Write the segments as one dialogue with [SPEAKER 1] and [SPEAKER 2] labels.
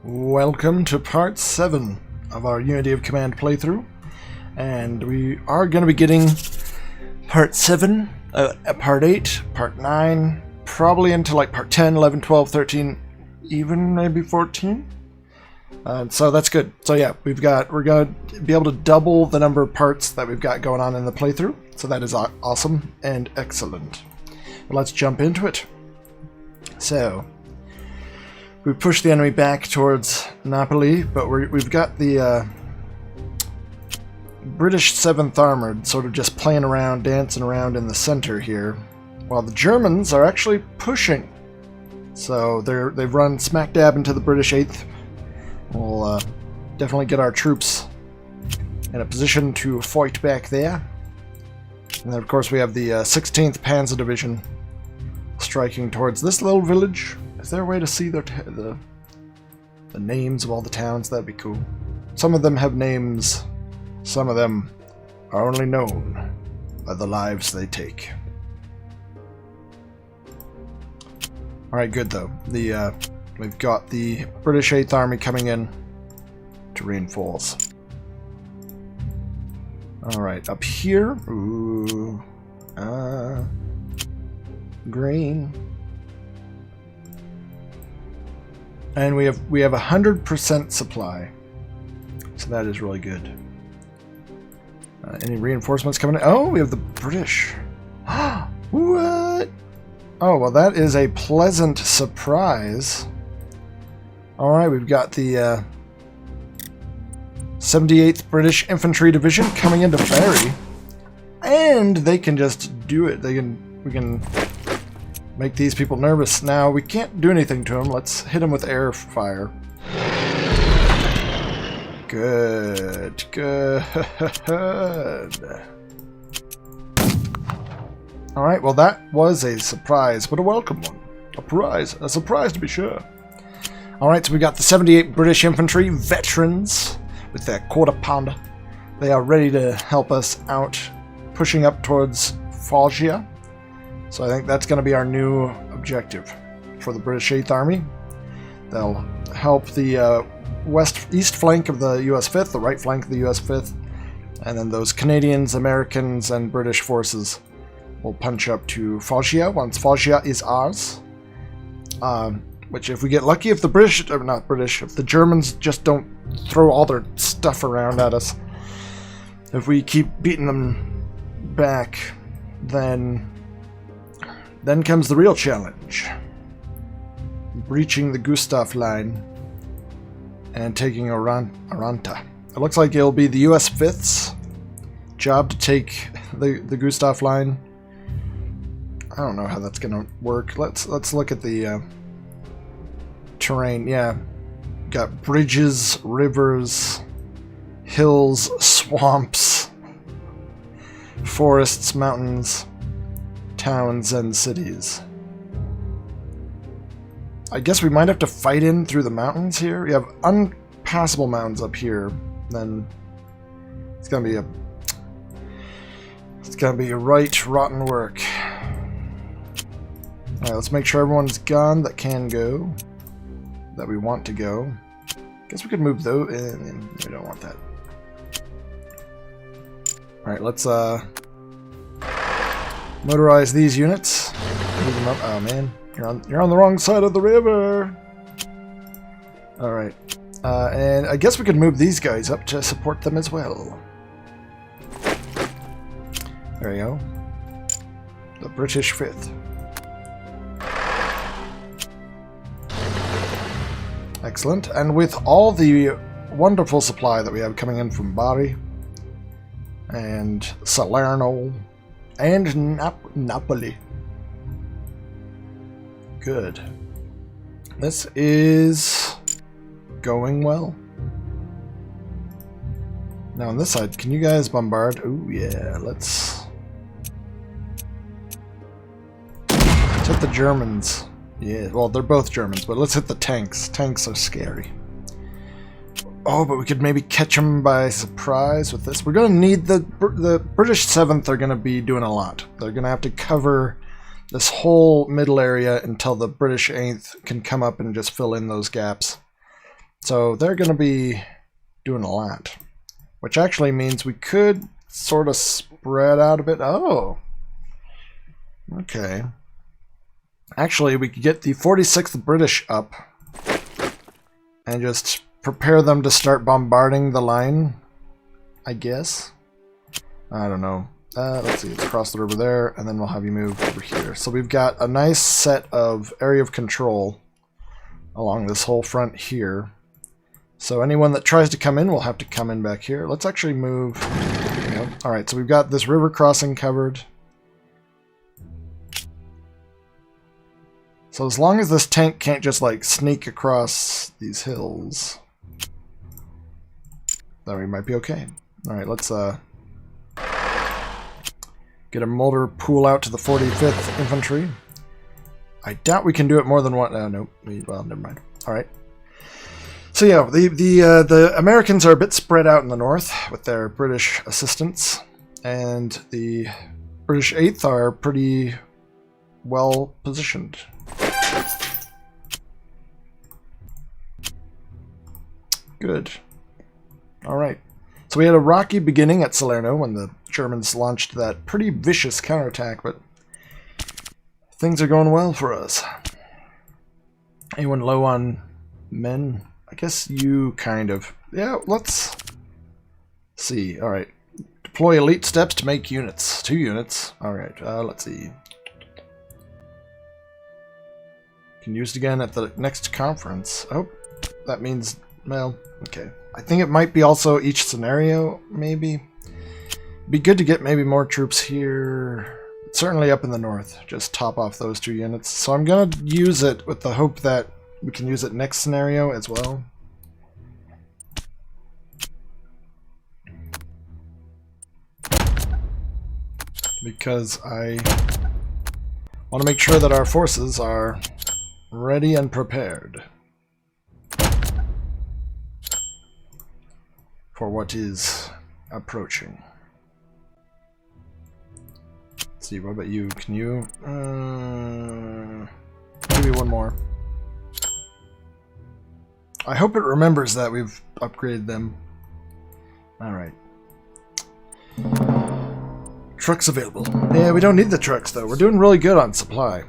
[SPEAKER 1] Welcome to part 7 of our Unity of Command playthrough, and we are going to be getting part 7, part 8, part 9, probably into like part 10, 11, 12, 13, even maybe 14. So that's good. So yeah, we're going to be able to double the number of parts that we've got going on in the playthrough, so that is awesome and excellent. But let's jump into it. So we pushed the enemy back towards Napoli, but we've got the British 7th Armored sort of just playing around, dancing around in the center here, while the Germans are actually pushing. So they've run smack dab into the British 8th. We'll definitely get our troops in a position to fight back there. And then of course we have the 16th Panzer Division striking towards this little village. Is there a way to see the names of all the towns? That'd be cool. Some of them have names, some of them are only known by the lives they take. Alright, good though. We've got the British 8th Army coming in to reinforce. Alright, up here. Ooh. Green. And we have 100% supply, so that is really good. Any reinforcements coming in? Oh, we have the British. What? Oh, well, that is a pleasant surprise. All right, we've got the 78th British Infantry Division coming into Barry, and they can just do it. We can make these people nervous. Now, we can't do anything to them. Let's hit them with air fire. Good, good. Alright, well that was a surprise, but a welcome one. A surprise to be sure. Alright, so we got the 78 British Infantry veterans with their quarter pounder. They are ready to help us out, pushing up towards Foggia. So I think that's going to be our new objective for the British 8th Army. They'll help the east flank of the US 5th, the right flank of the US 5th, and then those Canadians, Americans, and British forces will punch up to Foggia once Foggia is ours. Which, if we get lucky, if the British, or not British, if the Germans just don't throw all their stuff around at us, if we keep beating them back, then comes the real challenge. Breaching the Gustav line and taking Aranta. It looks like it'll be the US 5th's job to take the Gustav line. I don't know how that's gonna work. Let's look at the terrain. Yeah, got bridges, rivers, hills, swamps, forests, mountains, towns, and cities. I guess we might have to fight in through the mountains here. We have unpassable mountains up here. Then it's gonna be a right rotten work. Alright, let's make sure everyone's gone that can go, that we want to go. Guess we could move those in. We don't want that. Alright, let's motorize these units. Move them up. Oh man, you're on the wrong side of the river. All right, and I guess we could move these guys up to support them as well. There you go. The British 5th. Excellent. And with all the wonderful supply that we have coming in from Bari and Salerno and Napoli. Good. This is going well. Now on this side, can you guys bombard? Oh yeah, let's hit the Germans. Yeah, well, they're both Germans, but let's hit the tanks. Tanks are scary. Oh, but we could maybe catch them by surprise with this. We're going to need the British 7th are going to be doing a lot. They're going to have to cover this whole middle area until the British 8th can come up and just fill in those gaps. So they're going to be doing a lot, which actually means we could sort of spread out a bit. Oh, okay. Actually, we could get the 46th British up and just prepare them to start bombarding the line, I guess. I don't know. Let's see, it's across the river there, and then we'll have you move over here. So we've got a nice set of area of control along this whole front here. So anyone that tries to come in will have to come in back here. Let's actually move. Alright, so we've got this river crossing covered. So as long as this tank can't just like sneak across these hills, then we might be okay. Alright, let's get a motor pool out to the 45th Infantry. I doubt we can do it more than one. Nope. Well, never mind. Alright. So yeah, the Americans are a bit spread out in the north with their British assistance, and the British 8th are pretty well positioned. Good. Alright. So we had a rocky beginning at Salerno when the Germans launched that pretty vicious counterattack, but things are going well for us. Anyone low on men? I guess you kind of... Yeah, let's see. Alright. Deploy elite steps to make units. 2 units. Alright, let's see. Can use it again at the next conference. Oh, that means... Well, okay. I think it might be also each scenario, maybe. Be good to get maybe more troops here. Certainly up in the north. Just top off those 2 units. So I'm going to use it with the hope that we can use it next scenario as well. Because I want to make sure that our forces are ready and prepared for what is approaching. Let's see, what about you? Can you... maybe one more. I hope it remembers that we've upgraded them. Alright. Trucks available. Yeah, we don't need the trucks, though. We're doing really good on supply.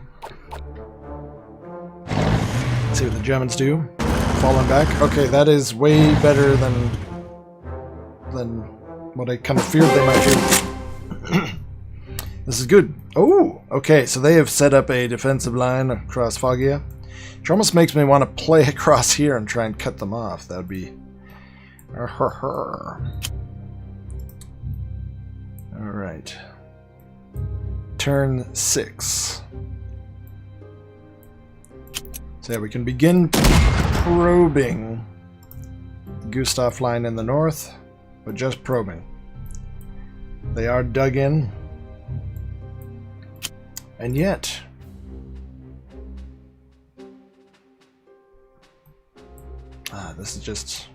[SPEAKER 1] Let's see what the Germans do. Falling back. Okay, that is way better than what I kind of feared they might do. This is good. Oh, okay, so they have set up a defensive line across Foggia, which almost makes me want to play across here and try and cut them off. That would be... Alright. Turn 6. So yeah, we can begin probing the Gustav line in the north, but just probing. They are dug in. And yet... this is just...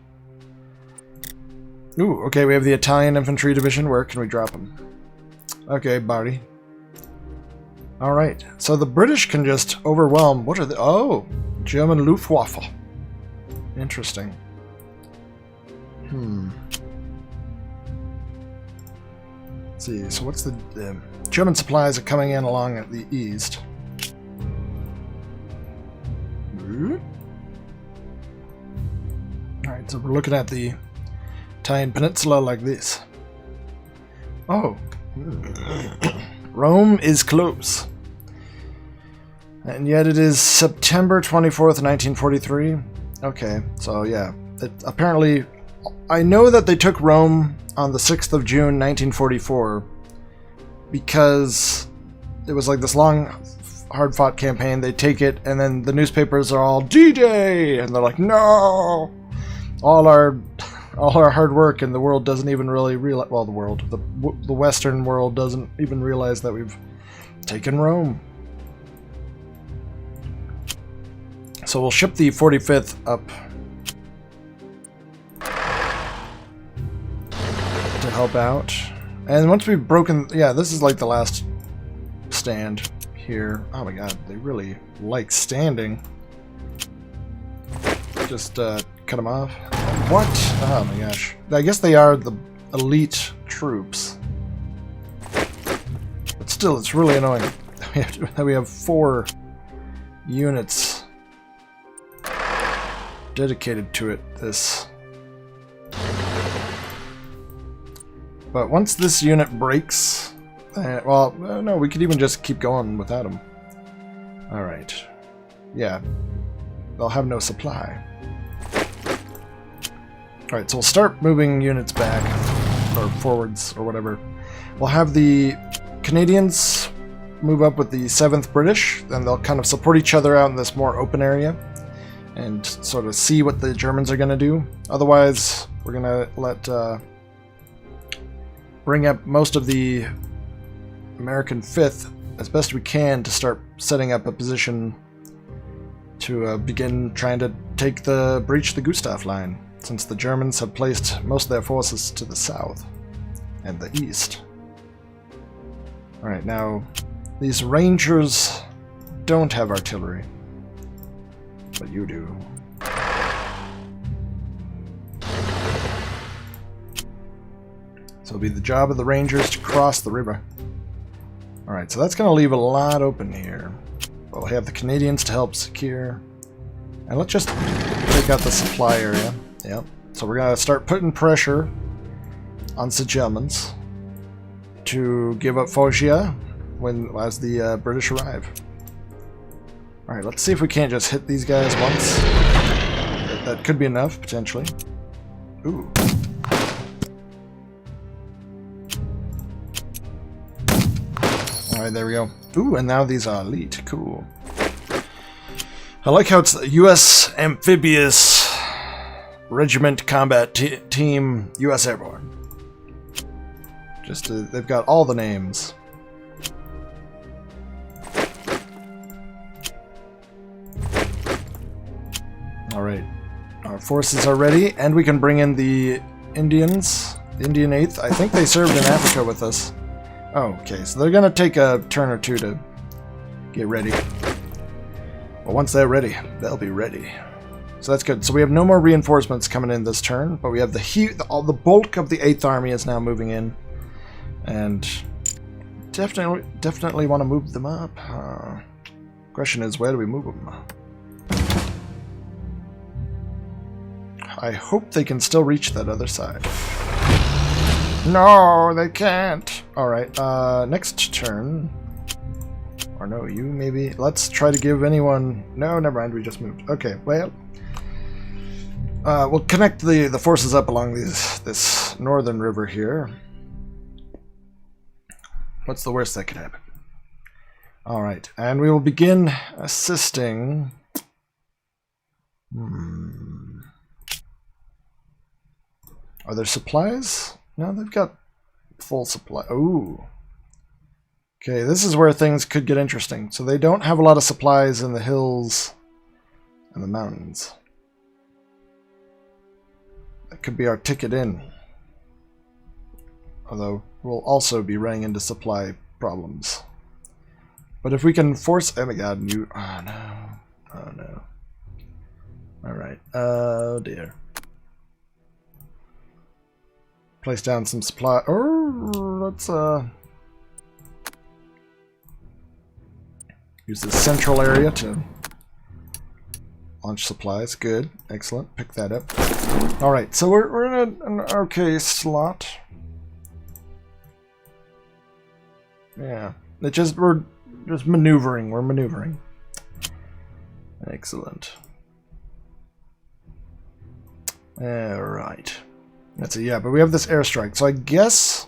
[SPEAKER 1] Ooh, okay, we have the Italian Infantry Division. Where can we drop them? Okay, Bari. Alright, so the British can just overwhelm... What are the... Oh! German Luftwaffe. Interesting. Let's see, so what's the... German supplies are coming in along at the east. Alright, so we're looking at the Italian peninsula like this. Oh. Rome is close. And yet it is September 24th, 1943. Okay, so yeah. Apparently, I know that they took Rome on the 6th of June, 1944, because it was like this long, hard-fought campaign. They take it, and then the newspapers are all D-Day, and they're like, no! All our hard work, and the world doesn't even really realize... Well, the Western world doesn't even realize that we've taken Rome. So we'll ship the 45th up to help out. And once we've broken... Yeah, this is like the last stand here. Oh my god, they really like standing. Just cut them off. What? Oh my gosh. I guess they are the elite troops. But still, it's really annoying that we have 4 units dedicated to it. But once this unit breaks, well, no, we could even just keep going without them. Alright. Yeah. They'll have no supply. Alright, so we'll start moving units back, or forwards, or whatever. We'll have the Canadians move up with the 7th British, then they'll kind of support each other out in this more open area, and sort of see what the Germans are going to do. Otherwise, we're going to bring up most of the American 5th as best we can to start setting up a position to begin trying to breach the Gustav line, since the Germans have placed most of their forces to the south and the east. Alright, now these Rangers don't have artillery, but you do. So it'll be the job of the Rangers to cross the river. Alright, so that's going to leave a lot open here. We'll have the Canadians to help secure. And let's just take out the supply area. Yep. So we're going to start putting pressure on the Germans to give up Foggia as the British arrive. Alright, let's see if we can't just hit these guys once. That could be enough, potentially. Ooh. Alright, there we go. Ooh, and now these are elite. Cool. I like how it's the U.S. Amphibious Regiment Combat Team U.S. Airborne. They've got all the names. Alright. Our forces are ready, and we can bring in the Indians. The Indian 8th. I think they served in Africa with us. Oh, okay, so they're gonna take a turn or two to get ready. But once they're ready, they'll be ready. So that's good. So we have no more reinforcements coming in this turn, but we have the bulk of the 8th Army is now moving in. And definitely want to move them up. Question is, where do we move them? I hope they can still reach that other side. No, they can't. Alright, next turn. Or no, you maybe. Let's try to give anyone... No, never mind, we just moved. Okay, well. We'll connect the forces up along this northern river here. What's the worst that could happen? Alright, and we will begin assisting... Are there supplies? No, they've got full supply. Ooh. Okay, this is where things could get interesting. So they don't have a lot of supplies in the hills and the mountains. That could be our ticket in. Although we'll also be running into supply problems. But if we can force... Oh my god, you... Oh no. Oh no. Alright. Oh dear. Place down some supply... Oh, let's use the central area to launch supplies. Good. Excellent. Pick that up. Alright, so we're in an okay slot. Yeah. We're just maneuvering. We're maneuvering. Excellent. Alright. That's it, yeah, but we have this airstrike, so I guess...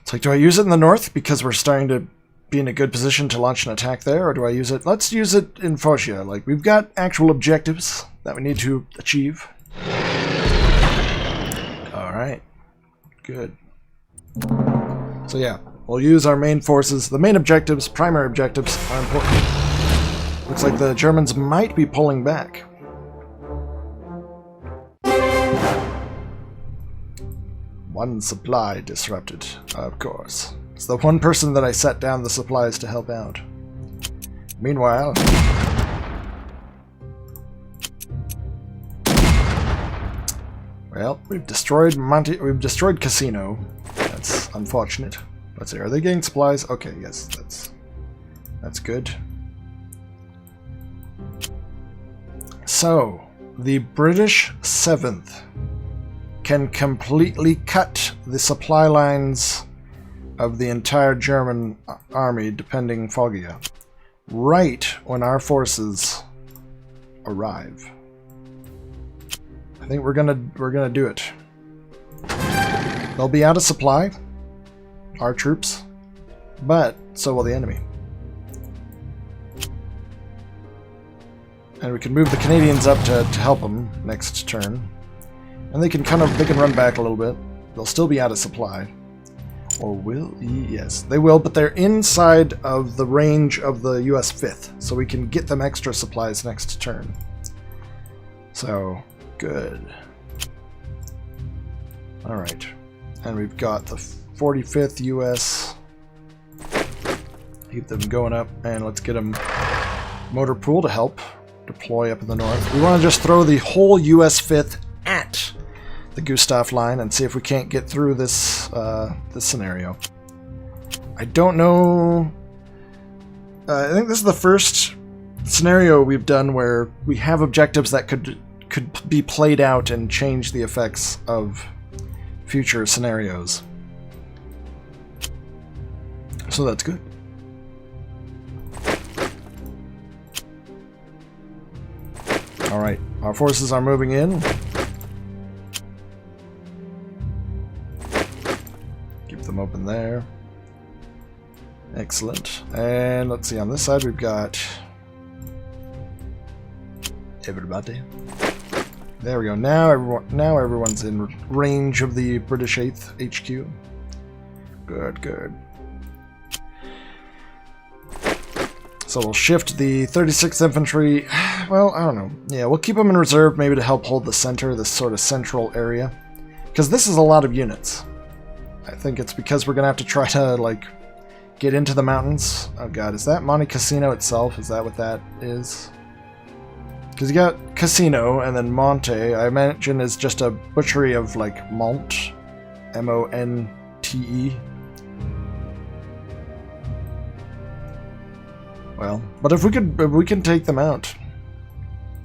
[SPEAKER 1] It's like, do I use it in the north because we're starting to be in a good position to launch an attack there, or do I use it... Let's use it in Foggia. Like, we've got actual objectives that we need to achieve. Alright. Good. So yeah, we'll use our main forces. The main objectives, primary objectives, are important. Looks like the Germans might be pulling back. One supply disrupted, of course. It's the one person that I set down the supplies to help out. Well, we've destroyed we've destroyed Casino. That's unfortunate. Let's see, are they getting supplies? Okay, yes, that's good. So, the British 7th can completely cut the supply lines of the entire German army, depending Foggia, right when our forces arrive. I think we're gonna do it. They'll be out of supply, our troops, but so will the enemy. And we can move the Canadians up to help them next turn. And they can run back a little bit. They'll still be out of supply. Or will? Yes, they will, but they're inside of the range of the US 5th, so we can get them extra supplies next turn. So, good. Alright. And we've got the 45th US. Keep them going up, and let's get them motor pool to help deploy up in the north. We want to just throw the whole US 5th at the Gustav line and see if we can't get through this this scenario. I don't know. I think this is the first scenario we've done where we have objectives that could be played out and change the effects of future scenarios. So that's good. All right, our forces are moving in. Them open there. Excellent. And let's see, on this side we've got everybody. There we go. Now everyone's in range of the British 8th HQ. Good, good. So we'll shift the 36th Infantry. Well, I don't know. Yeah, we'll keep them in reserve maybe to help hold the center, this sort of central area. Because this is a lot of units. I think it's because we're going to have to try to, like, get into the mountains. Oh god, is that Monte Cassino itself? Is that what that is? Because you got Casino, and then Monte, I imagine, is just a butchery of, like, Mont. M-O-N-T-E. Well, but if we can take them out.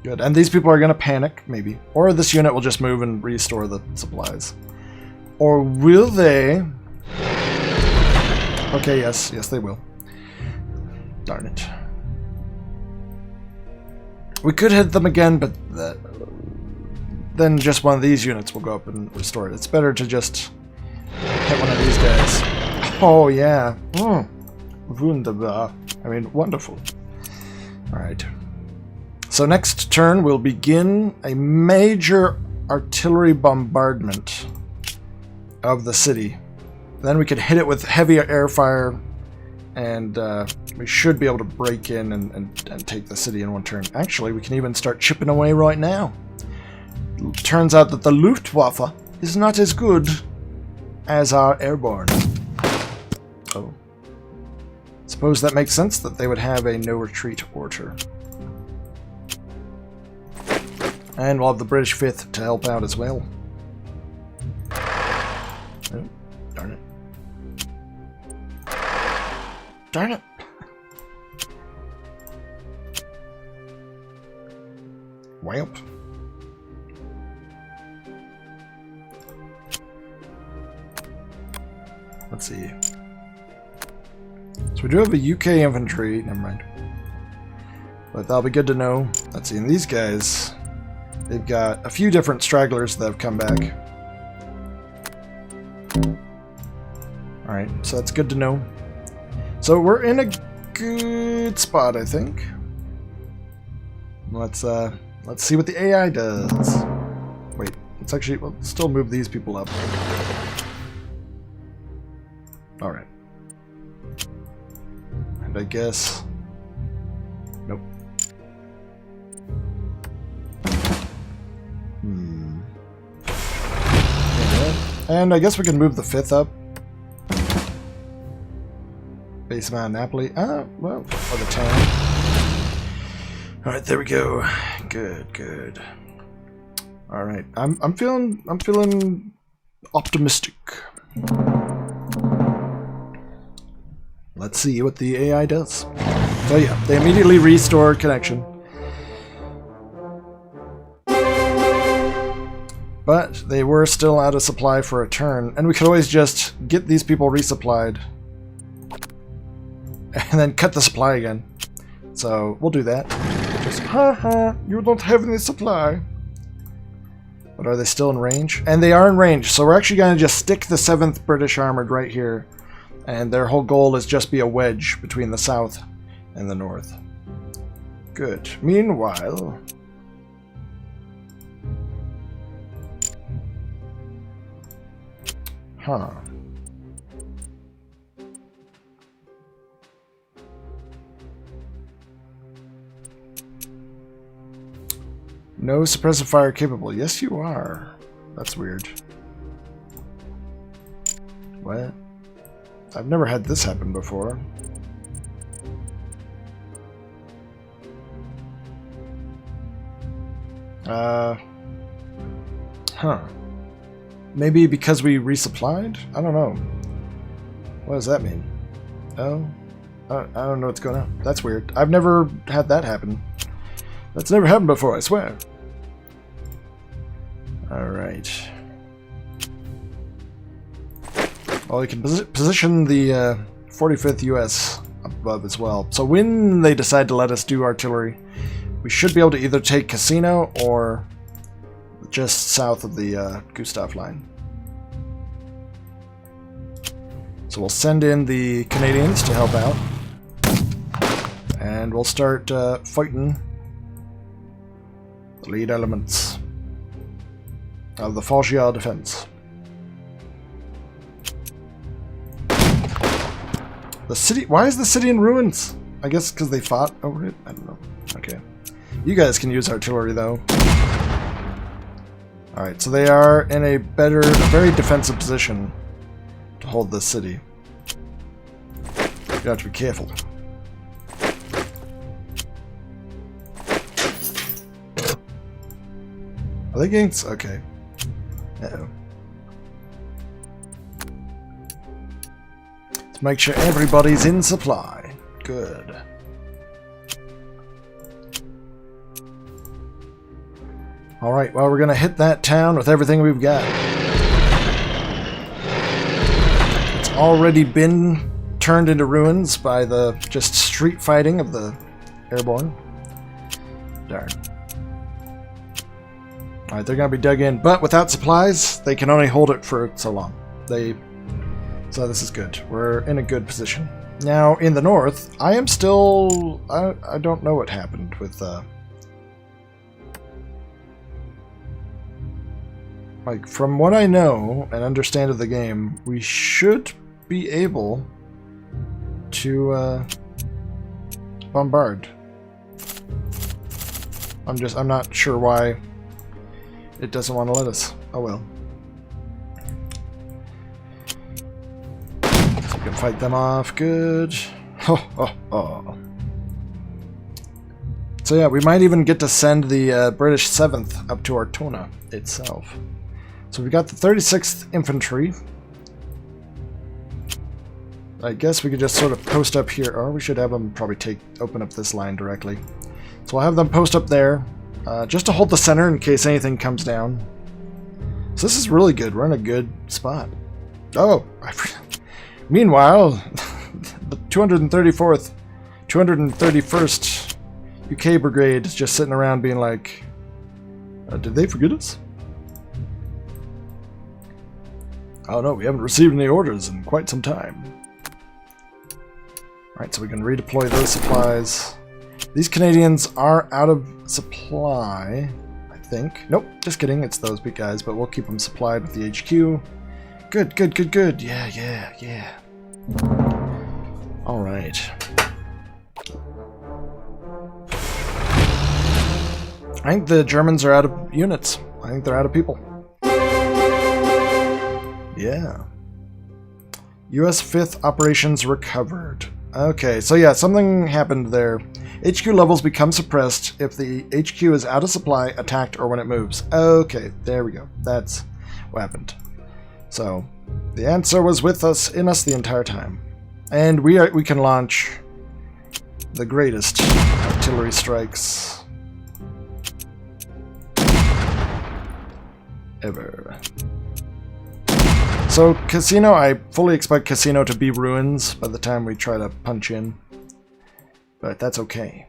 [SPEAKER 1] Good. And these people are going to panic, maybe. Or this unit will just move and restore the supplies. Or will they? Okay, yes, they will. Darn it. We could hit them again, but then just one of these units will go up and restore it. It's better to just hit one of these guys. Oh, yeah. Wunderbar. I mean, wonderful. Alright. So next turn, we'll begin a major artillery bombardment of the city. Then we could hit it with heavy air fire, and we should be able to break in and take the city in one turn. Actually, we can even start chipping away right now. Turns out that the Luftwaffe is not as good as our airborne. Oh. Suppose that makes sense that they would have a no retreat order. And we'll have the British 5th to help out as well. Oh, darn it. Darn it! Wamp. Let's see. So we do have a UK infantry. Never mind. But that'll be good to know. Let's see. And these guys, they've got a few different stragglers that have come back. Alright, so that's good to know. So we're in a good spot, I think. Let's see what the AI does. Wait, we'll still move these people up. Alright. And I guess... Nope. And I guess we can move the 5th up. Base man Napoli. Well, or the town. Alright, there we go. Good, good. All right, I'm feeling optimistic. Let's see what the AI does. So yeah, they immediately restore connection. But they were still out of supply for a turn, and we could always just get these people resupplied and then cut the supply again. So we'll do that. Just, haha, you don't have any supply. But are they still in range? And they are in range, so we're actually going to just stick the 7th British Armored right here. And their whole goal is just be a wedge between the south and the north. Good. Meanwhile... Huh. No suppressive fire capable. Yes, you are. That's weird. What? I've never had this happen before. Huh. Maybe because we resupplied? I don't know. What does that mean? Oh? I don't know what's going on. That's weird. I've never had that happen. That's never happened before, I swear. Alright. Well, we can position the 45th US above as well. So when they decide to let us do artillery, we should be able to either take Casino or just south of the Gustav line. So we'll send in the Canadians to help out. And we'll start fighting the lead elements of the Foggia defense. The city... Why is the city in ruins? I guess because they fought over it? I don't know. Okay. You guys can use artillery, though. Alright, so they are in a very defensive position to hold this city. You have to be careful. Are they getting... Okay. Uh-oh. Let's make sure everybody's in supply. Good. Alright, well, we're going to hit that town with everything we've got. It's already been turned into ruins by the just street fighting of the airborne. Darn. Alright, they're going to be dug in, but without supplies, they can only hold it for so long. So this is good. We're in a good position. Now, in the north, I am still... I don't know what happened with... Like, from what I know and understand of the game, we should be able to bombard. I'm not sure why it doesn't want to let us. Oh well. So we can fight them off. Good. Oh. So yeah, we might even get to send the British 7th up to Ortona itself. So we got the 36th Infantry. I guess we could just sort of post up here, or we should have them probably open up this line directly. So we'll have them post up there, just to hold the center in case anything comes down. So this is really good. We're in a good spot. Oh, meanwhile, the 231st UK Brigade is just sitting around being like, did they forget us? Oh no, we haven't received any orders in quite some time. Alright, so we can redeploy those supplies. These Canadians are out of supply, I think. Nope, just kidding, it's those big guys, but we'll keep them supplied with the HQ. Good. Yeah. Alright. I think the Germans are out of units. I think they're out of people. Yeah. US 5th operations recovered. Okay, so yeah, something happened there. HQ levels become suppressed if the HQ is out of supply, attacked, or when it moves. Okay, there we go. That's what happened. So, the answer was with us, in us the entire time. And we can launch the greatest artillery strikes ever. So, Casino, I fully expect Casino to be ruins by the time we try to punch in. But that's okay.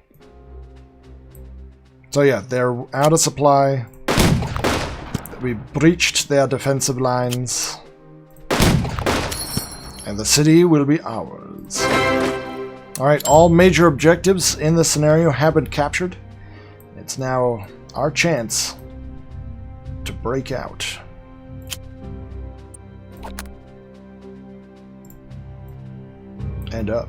[SPEAKER 1] So yeah, they're out of supply. We breached their defensive lines. And the city will be ours. Alright, all major objectives in this scenario have been captured. It's now our chance to break out. And up.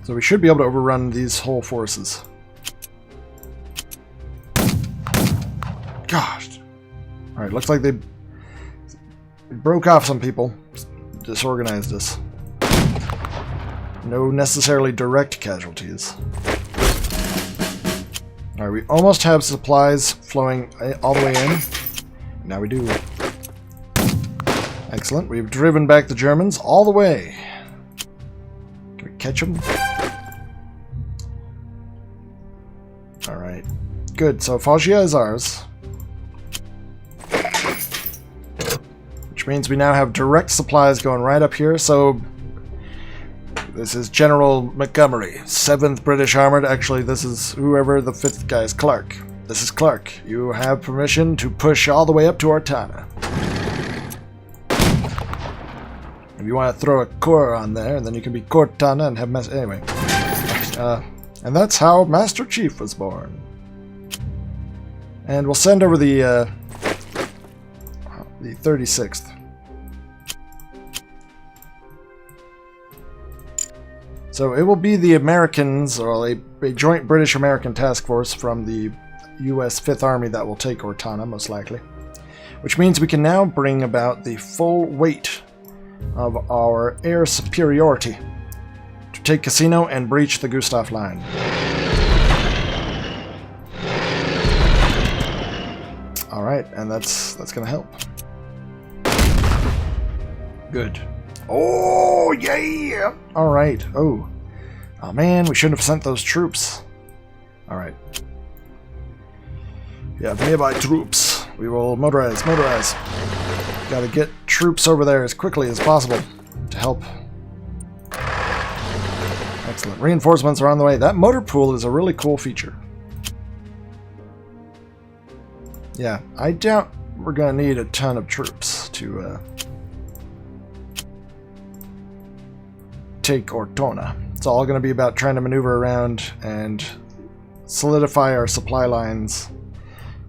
[SPEAKER 1] So we should be able to overrun these whole forces. Gosh. Alright, looks like they broke off some people. Disorganized us. No necessarily direct casualties. Alright, we almost have supplies flowing all the way in. Now we do. Excellent. We've driven back the Germans all the way. Can we catch them? Alright. Good. So Foggia is ours. Which means we now have direct supplies going right up here. So this is General Montgomery, 7th British Armored. Actually, this is whoever the 5th guy is. Clark. This is Clark. You have permission to push all the way up to Ortana. If you want to throw a core on there, and then you can be Cortana and have anyway. And that's how Master Chief was born. And we'll send over the 36th. So it will be the Americans, or a joint British-American task force from the U.S. 5th Army that will take Ortana, most likely. Which means we can now bring about the full weight of our air superiority to take Casino and breach the Gustav line. Alright, and that's gonna help. Good. Oh, yeah! Alright, oh. Oh man, we shouldn't have sent those troops. Alright. Yeah, nearby troops. We will motorize. Gotta get troops over there as quickly as possible to help. Excellent. Reinforcements are on the way. That motor pool is a really cool feature. Yeah, I doubt we're gonna need a ton of troops to take Ortona. It's all gonna be about trying to maneuver around and solidify our supply lines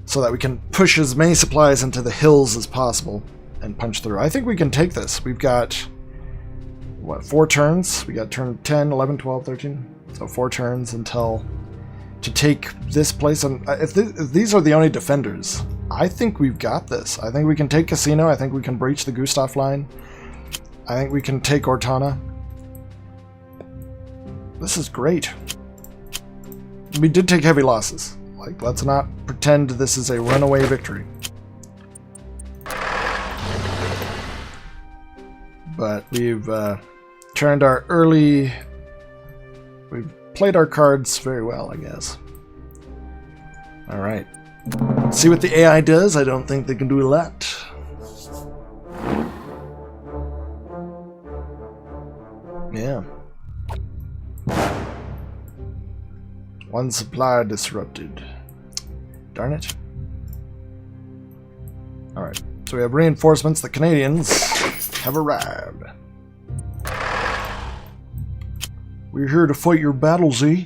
[SPEAKER 1] so that we can push as many supplies into the hills as possible and punch through. I think we can take this. We've got, what, 4 turns? We got turn 10, 11, 12, 13. So 4 turns until to take this place. And if these are the only defenders, I think we've got this. I think we can take Casino. I think we can breach the Gustav line. I think we can take Ortana. This is great. We did take heavy losses. Like, let's not pretend this is a runaway victory. But we've turned our early... We've played our cards very well, I guess. Alright. See what the AI does? I don't think they can do a lot. Yeah. One supply disrupted. Darn it. Alright, so we have reinforcements. The Canadians have arrived. We're here to fight your battles, eh?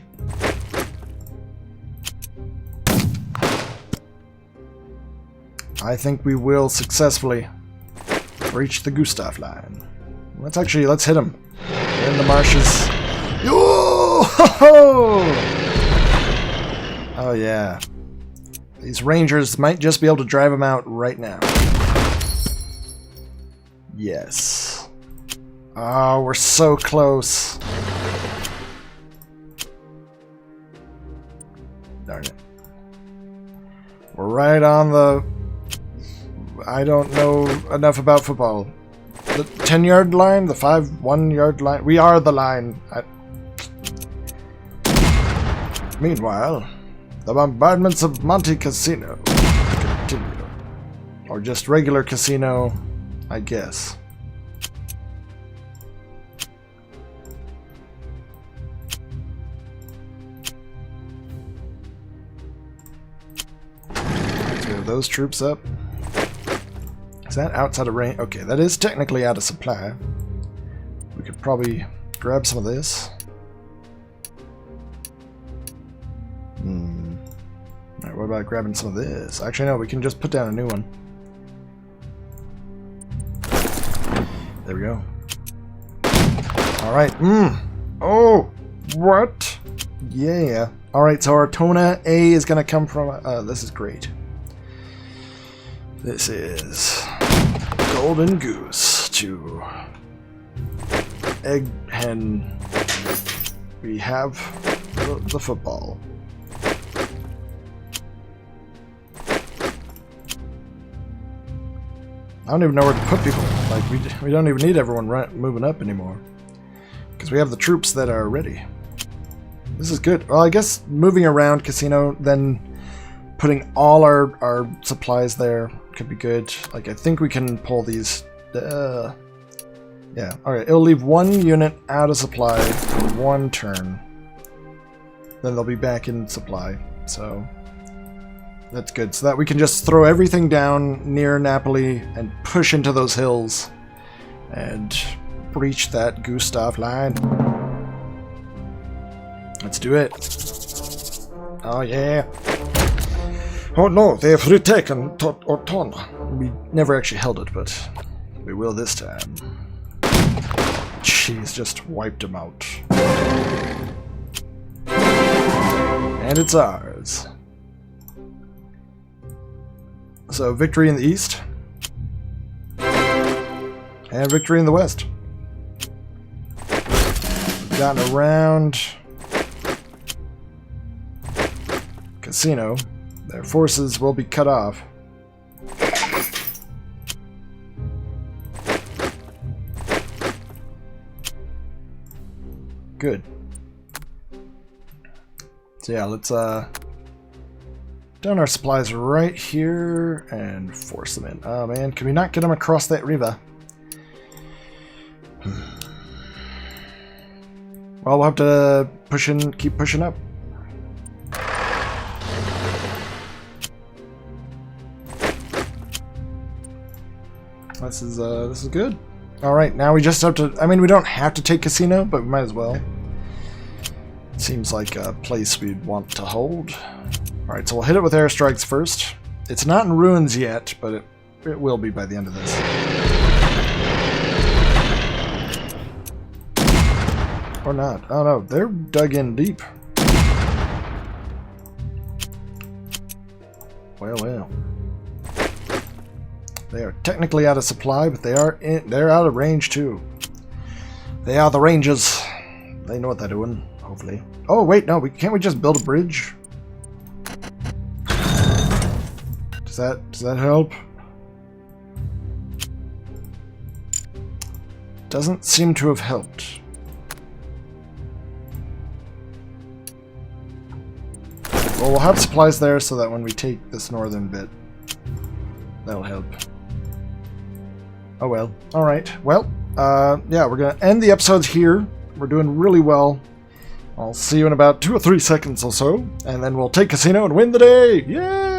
[SPEAKER 1] I think we will successfully breach the Gustav line. Let's hit him. We're in the marshes. Oh yeah. These rangers might just be able to drive him out right now. Yes. Oh, we're so close. Darn it. We're right on the... I don't know enough about football. The 10-yard line? The 1-yard line? We are the line. Meanwhile, the bombardments of Monte Casino continue. Or just regular casino, I guess. Those troops up. Is that outside of range? Okay, that is technically out of supply. We could probably grab some of this. Alright, what about grabbing some of this? Actually, no, we can just put down a new one. There we go. Alright, Oh! What? Yeah. Alright, so our Tona A is gonna come from... this is great. This is Golden Goose to Egg Hen. We have the football. I don't even know where to put people. Like we don't even need everyone moving up anymore, because we have the troops that are ready. This is good. Well, I guess moving around casino, then putting all our supplies there could be good. Like, I think we can pull these... yeah, alright. It'll leave one unit out of supply for one turn. Then they'll be back in supply. So, that's good. So that we can just throw everything down near Napoli and push into those hills. And breach that Gustav line. Let's do it. Oh, yeah. Oh no, they have retaken Ortona. We never actually held it, but we will this time. Jeez, just wiped them out. And it's ours. So, victory in the east. And victory in the west. We've gotten around Casino. Their forces will be cut off. Good. So yeah, let's down our supplies right here and force them in. Oh man, can we not get them across that river? Well, we'll have to keep pushing up. This is good. Alright, now we just have to... I mean, we don't have to take Casino, but we might as well. It seems like a place we'd want to hold. Alright, so we'll hit it with airstrikes first. It's not in ruins yet, but it will be by the end of this. Or not. Oh no, they're dug in deep. Well. They are technically out of supply, but they're out of range too. They are the Rangers. They know what they're doing, hopefully. Oh wait, no, can't we just build a bridge? Does that help? Doesn't seem to have helped. Well, we'll have supplies there so that when we take this northern bit, that'll help. Oh well. Alright. Well, yeah, we're going to end the episodes here. We're doing really well. I'll see you in about 2 or 3 seconds or so, and then we'll take Casino and win the day! Yay!